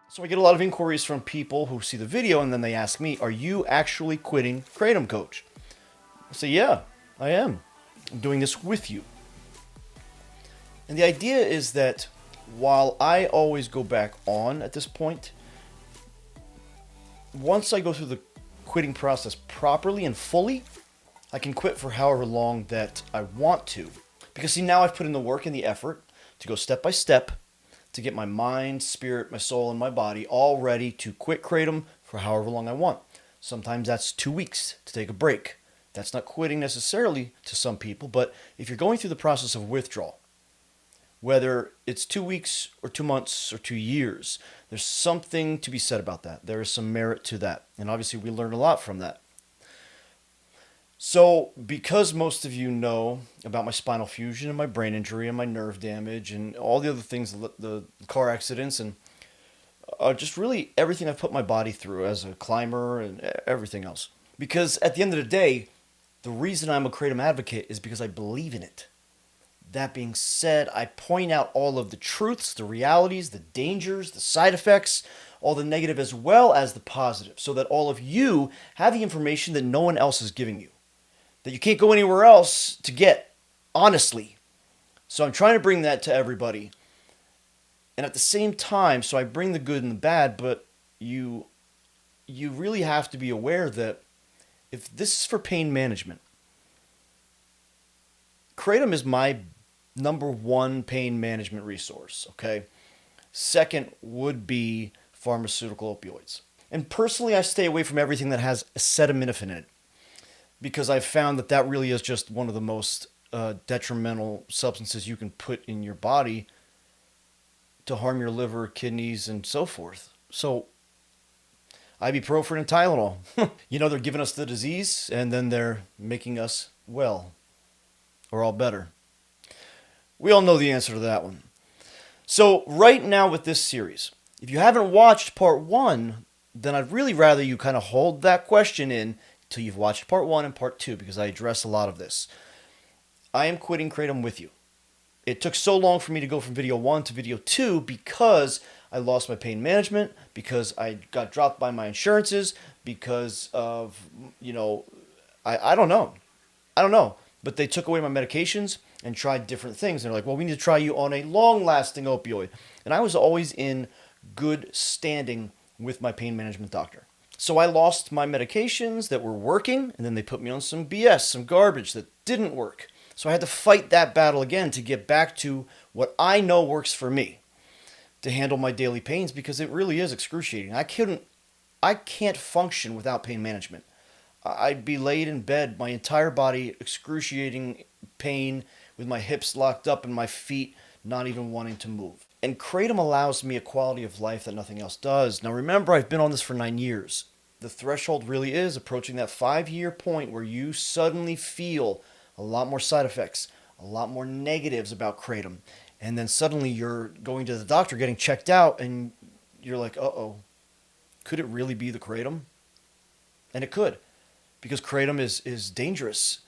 So I get a lot of inquiries from people who see the video and then they ask me, are you actually quitting Kratom, coach? I say, yeah, I am. I'm doing this with you. And the idea is that while I always go back on at this point, once I go through the quitting process properly and fully, I can quit for however long that I want to. Because see, now I've put in the work and the effort to go step by step to get my mind, spirit, my soul, and my body all ready to quit Kratom for however long I want. Sometimes that's 2 weeks to take a break. That's not quitting necessarily to some people, but if you're going through the process of withdrawal, whether it's 2 weeks or 2 months or 2 years, there's something to be said about that. There is some merit to that. And obviously, we learn a lot from that. So, because most of you know about my spinal fusion and my brain injury and my nerve damage and all the other things, the car accidents, and just really everything I've put my body through as a climber and everything else. Because at the end of the day, the reason I'm a Kratom advocate is because I believe in it. That being said, I point out all of the truths, the realities, the dangers, the side effects, all the negative as well as the positive, so that all of you have the information that no one else is giving you, that you can't go anywhere else to get, honestly. So I'm trying to bring that to everybody. And at the same time, so I bring the good and the bad, but you really have to be aware that if this is for pain management, Kratom is my number one pain management resource, okay? Second would be pharmaceutical opioids. And personally, I stay away from everything that has acetaminophen in it because I've found that that really is just one of the most detrimental substances you can put in your body to harm your liver, kidneys, and so forth. So, ibuprofen and Tylenol. They're giving us the disease and then they're making us well or all better. We all know the answer to that one. So, right now with this series, if you haven't watched part one, then I'd really rather you kind of hold that question in till you've watched part one and part two because I address a lot of this. I am quitting Kratom with you. It took so long for me to go from video one to video two because I lost my pain management, because I got dropped by my insurances, because of, I don't know. I don't know. But they took away my medications and tried different things. They're like, well, we need to try you on a long-lasting opioid. And I was always in good standing with my pain management doctor. So I lost my medications that were working, and then they put me on some BS, some garbage that didn't work. So I had to fight that battle again to get back to what I know works for me to handle my daily pains because it really is excruciating. I can't function without pain management. I'd be laid in bed, my entire body excruciating pain with my hips locked up and my feet not even wanting to move. And Kratom allows me a quality of life that nothing else does. Now remember, I've been on this for 9 years. The threshold really is approaching that 5-year point where you suddenly feel a lot more side effects, a lot more negatives about Kratom. And then suddenly you're going to the doctor getting checked out and you're like, uh-oh, could it really be the Kratom? And it could, because Kratom is dangerous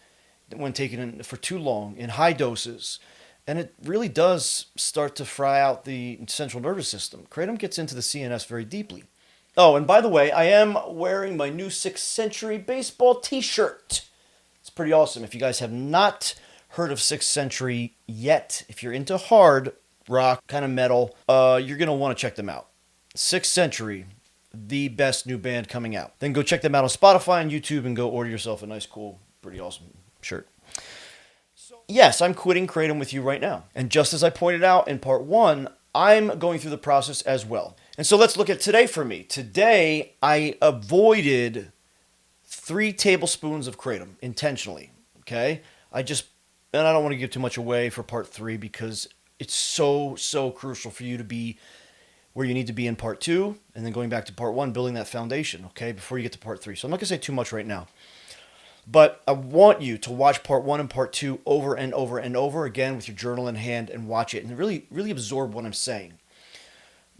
when taken in for too long in high doses. And it really does start to fry out the central nervous system. Kratom gets into the CNS very deeply. Oh, and by the way, I am wearing my new 6th Century baseball t-shirt. It's pretty awesome. If you guys have not heard of 6th Century yet, if you're into hard rock, kind of metal, you're going to want to check them out. 6th Century, the best new band coming out. Then go check them out on Spotify and YouTube and go order yourself a nice, cool, pretty awesome shirt. Yes, I'm quitting Kratom with you right now. And just as I pointed out in part one, I'm going through the process as well. And so let's look at today for me. Today, I avoided 3 tablespoons of Kratom intentionally, okay? And I don't want to give too much away for part 3 because it's so crucial for you to be where you need to be in part 2 and then going back to part 1, building that foundation, okay, before you get to part 3. So I'm not going to say too much right now. But I want you to watch part 1 and part 2 over and over and over again with your journal in hand and watch it and really absorb what I'm saying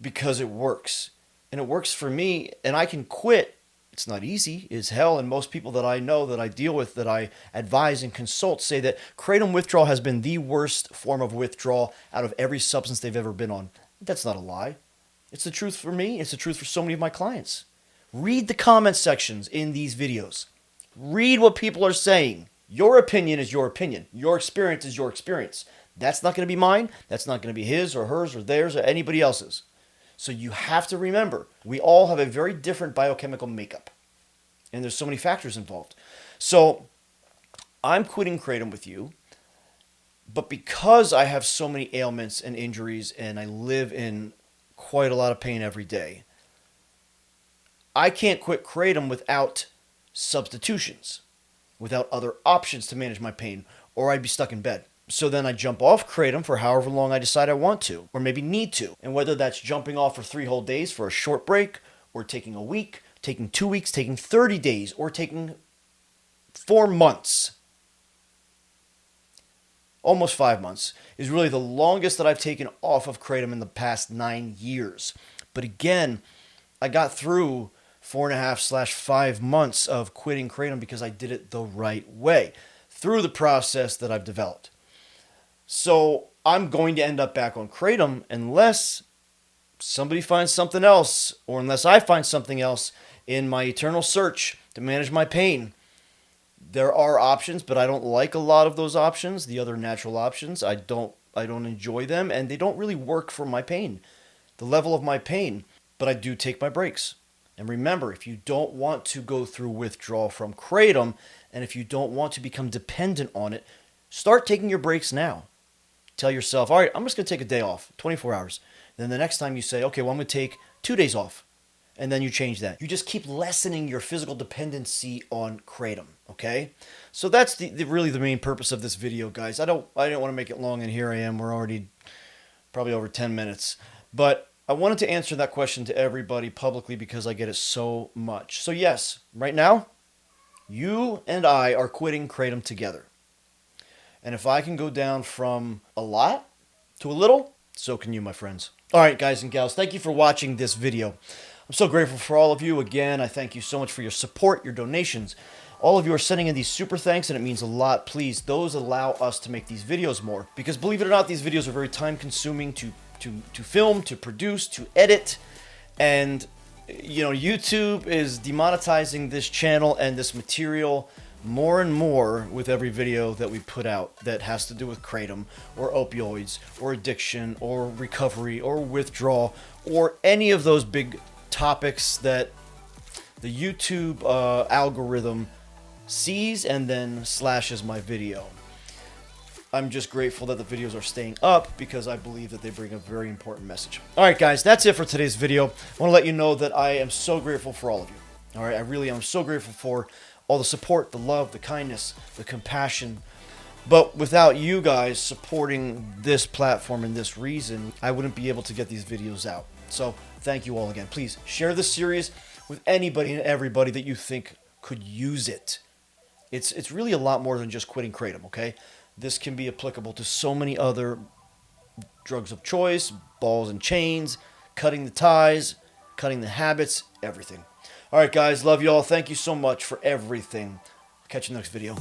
because it works. And it works for me, and I can quit. It's not easy as hell, and most people that I know, that I deal with, that I advise and consult say that Kratom withdrawal has been the worst form of withdrawal out of every substance they've ever been on. That's not a lie. It's the truth for me. It's the truth for so many of my clients. Read the comment sections in these videos. Read what people are saying. Your opinion is your opinion. Your experience is your experience. That's not going to be mine. That's not going to be his or hers or theirs or anybody else's. So you have to remember, we all have a very different biochemical makeup. And there's so many factors involved. So I'm quitting Kratom with you. But because I have so many ailments and injuries and I live in quite a lot of pain every day, I can't quit Kratom without substitutions, without other options to manage my pain, or I'd be stuck in bed. So then I jump off Kratom for however long I decide I want to, or maybe need to. And whether that's jumping off for 3 whole days for a short break, or taking a week, taking 2 weeks, taking 30 days, or taking 4 months, almost 5 months, is really the longest that I've taken off of Kratom in the past 9 years. But again, I got through 4.5/5 months of quitting Kratom because I did it the right way through the process that I've developed. So I'm going to end up back on Kratom unless somebody finds something else, or unless I find something else in my eternal search to manage my pain. There are options, but I don't like a lot of those options, the other natural options. I don't enjoy them, and they don't really work for my pain, the level of my pain. But I do take my breaks. And remember, if you don't want to go through withdrawal from Kratom, and if you don't want to become dependent on it, start taking your breaks now. Tell yourself, all right, I'm just going to take a day off, 24 hours. Then the next time you say, okay, well, I'm going to take 2 days off. And then you change that. You just keep lessening your physical dependency on Kratom, okay? So that's really the main purpose of this video, guys. I didn't want to make it long, and here I am. We're already probably over 10 minutes. But I wanted to answer that question to everybody publicly because I get it so much. So yes, right now, you and I are quitting Kratom together. And if I can go down from a lot to a little, so can you, my friends. All right, guys and gals, thank you for watching this video. I'm so grateful for all of you. Again, I thank you so much for your support, your donations. All of you are sending in these super thanks, and it means a lot. Please, those allow us to make these videos more. Because believe it or not, these videos are very time-consuming to film, to produce, to edit. And, you know, YouTube is demonetizing this channel and this material more and more with every video that we put out that has to do with Kratom, or opioids, or addiction, or recovery, or withdrawal, or any of those big topics that the YouTube algorithm sees and then slashes my video. I'm just grateful that the videos are staying up because I believe that they bring a very important message. All right, guys, that's it for today's video. I want to let you know that I am so grateful for all of you. All right, I really am so grateful for all the support, the love, the kindness, the compassion. But without you guys supporting this platform and this reason, I wouldn't be able to get these videos out. So thank you all again. Please share this series with anybody and everybody that you think could use it. It's really a lot more than just quitting Kratom, okay? This can be applicable to so many other drugs of choice, balls and chains, cutting the ties, cutting the habits, everything. All right, guys, love you all. Thank you so much for everything. Catch you in the next video.